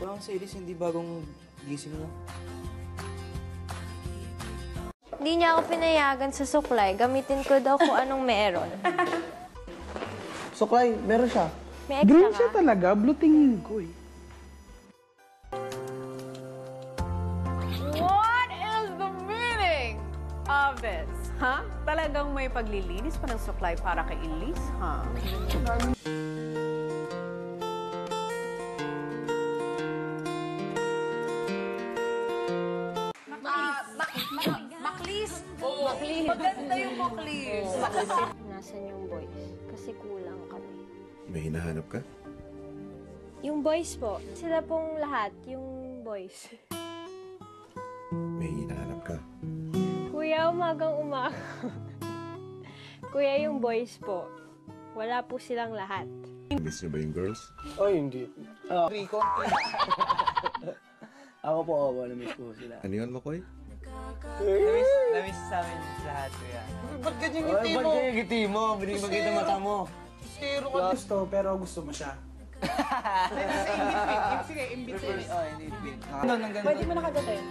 Tsaka si Elise, hindi bagong gising mo. Hindi niya ako pinayagan sa suklay. Gamitin ko daw kung anong meron. Suklay, meron siya. May extra Green ka? siya talaga. Blue tingin ko eh. What is the meaning of this? Ha? Talagang may paglilinis pa ng suklay para kay Elise, ha? Maklis! Oo. Maganda yung maklis. Nasaan yung boys? Kasi kulang kami. May hinahanap ka? Yung boys po. Sila pong lahat. Yung boys. May hinahanap ka? Kuya, umagang-umaga. Kuya, yung boys po. Wala po silang lahat. Miss niyo ba yung girls? Ay, hindi. Rico. Ako po, na-miss ko sila. Ano yun, Makoy? Namiss sa amin lahat, kuya. Ba't ganyan ngiti mo? Ba't ganyan ngiti mo? Binibagay mata mo. Zero ka gusto, pero gusto mo siya. Sige, in between. Oh, in between. Nang ganun. Pwede mo nakagatin.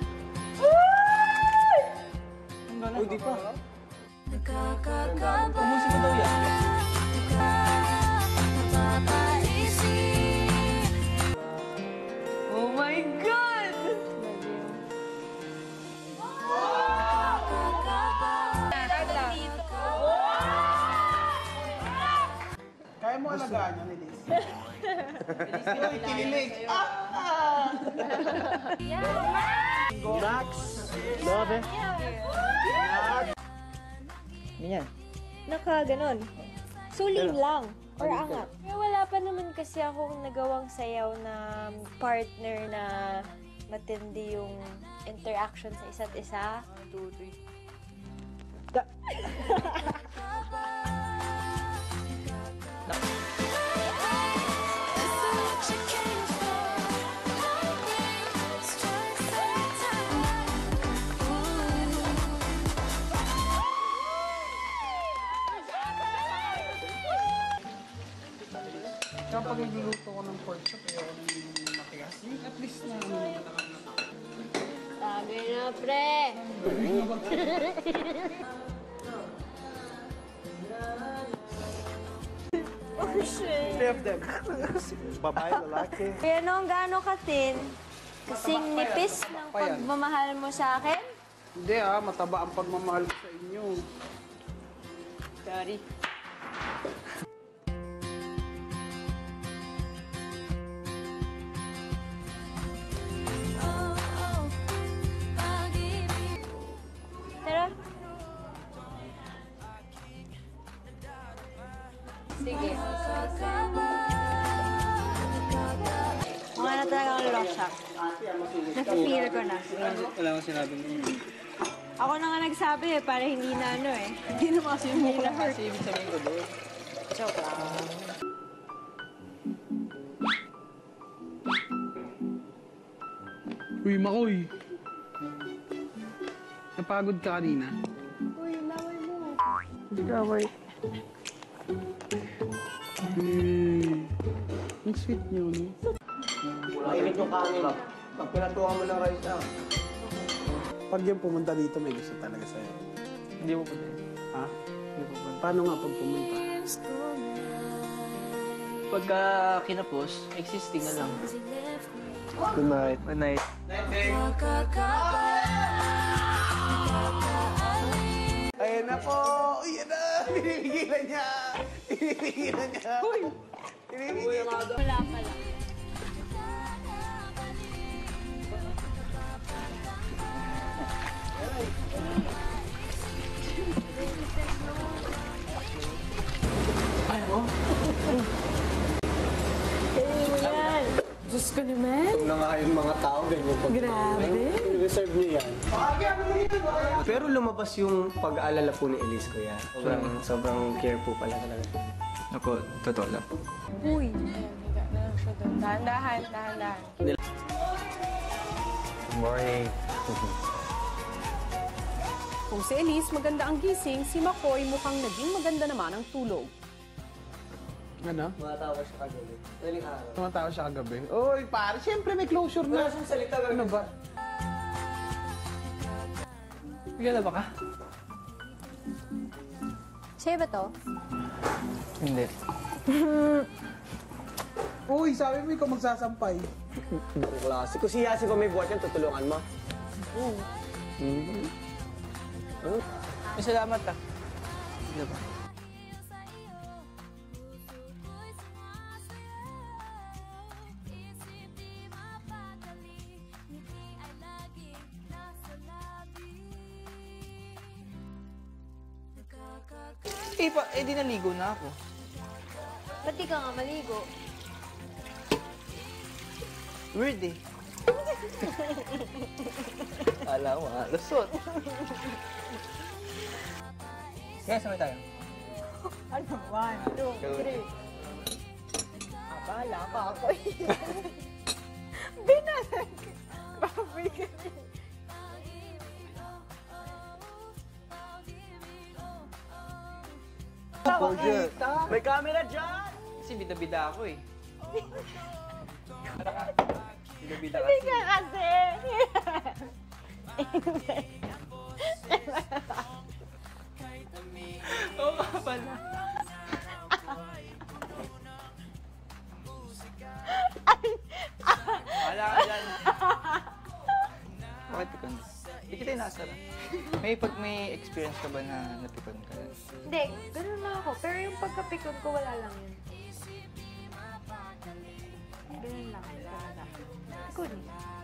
Uy, di pa. Umusin mo daw yan. Oh my God! Kaya mo alagaan yan, Elise. Uy, kinilig. Max, love. Ganyan. Ganon. Suling lang. Or angat. Wala pa naman kasi akong nagawang sayaw na partner na matindi yung interaction sa isa't isa. 2, 3. Kapag nagluluto ko ng pork chop, ayaw ko ng matigas. At least na ano naman nakakatawa. Sabi na, pre! Oh, shit. Three of them. Babae, lalaki. Kaya nung gaano katin, kasing nipis ng pagmamahal mo sa akin? Hindi mataba ang pagmamahal ko sa inyo. Sorry. Tara. Sige. Mga na talaga ang losak. Na-feel ko na. Wala akong sinabing ganyan. Ako na nga nagsabi para hindi na ano eh. Hindi naman kasi yung mukha Kasi ibig sabihin ko doon. Joke lang. Uy, Makoy. Napagod ka kanina? Uy, laway mo. Laway. Ang sweet niyo, no? Mainit yung kanin. Pag pinatuwa mo ng rice Pag yung pumunta dito, may gusto talaga sa'yo. Hindi mo pa din. Ha? Paano nga pag pumunta? Pagka kinapos, existing na lang. Good night. Good night. Ayun na po! Yan na! Pinipigilan niya! Pinipigilan niya! Uy! Pinipigilan niya! Wala pala. Diyos ko naman. Ito na nga yung mga tao, ganyan pag... Grabe. Reserve niyo yan. Pero lumabas yung pag-aalala po ni Elise, kuya. Sobrang care po pala talaga. Ako, totoo lang. Uy. Dahan-dahan, dahan-dahan. Good morning. Kung si Elise maganda ang gising, si Makoy mukhang naging maganda naman ang tulog. Ano? Tumatawa siya kagabi. Daling araw. Tumatawa siya kagabi. Uy, pare, siyempre may closure Wala na. siyang salita. Ano ba? Bigyan na ba ka? Sa'yo ba to? Hindi. Uy, sabi mo ikaw magsasampay. Ang klase. Kung si Yasi pa may buhat yan, tutulungan mo. May salamat ah. Hindi ba? Di naligo na ako. Ba't di ka nga maligo? Weird eh. Kala mo, lusot. Kaya sabay tayo. Ano? 1, 2, 3. Akala pa ako eh. Binalag. Baboy ka rin. May camera dyan! Kasi bida-bida ako eh. Bida-bida Hindi kasi. ka kasi. Oo nga pala. Wala ka dyan. Bakit pikon? Hindi kita inasara. May experience ka ba na napikon ka? Hindi, ganun lang ako. Pero yung pagkapikon ko, wala lang yun. Ganun lang. Ganun lang. Pikon eh.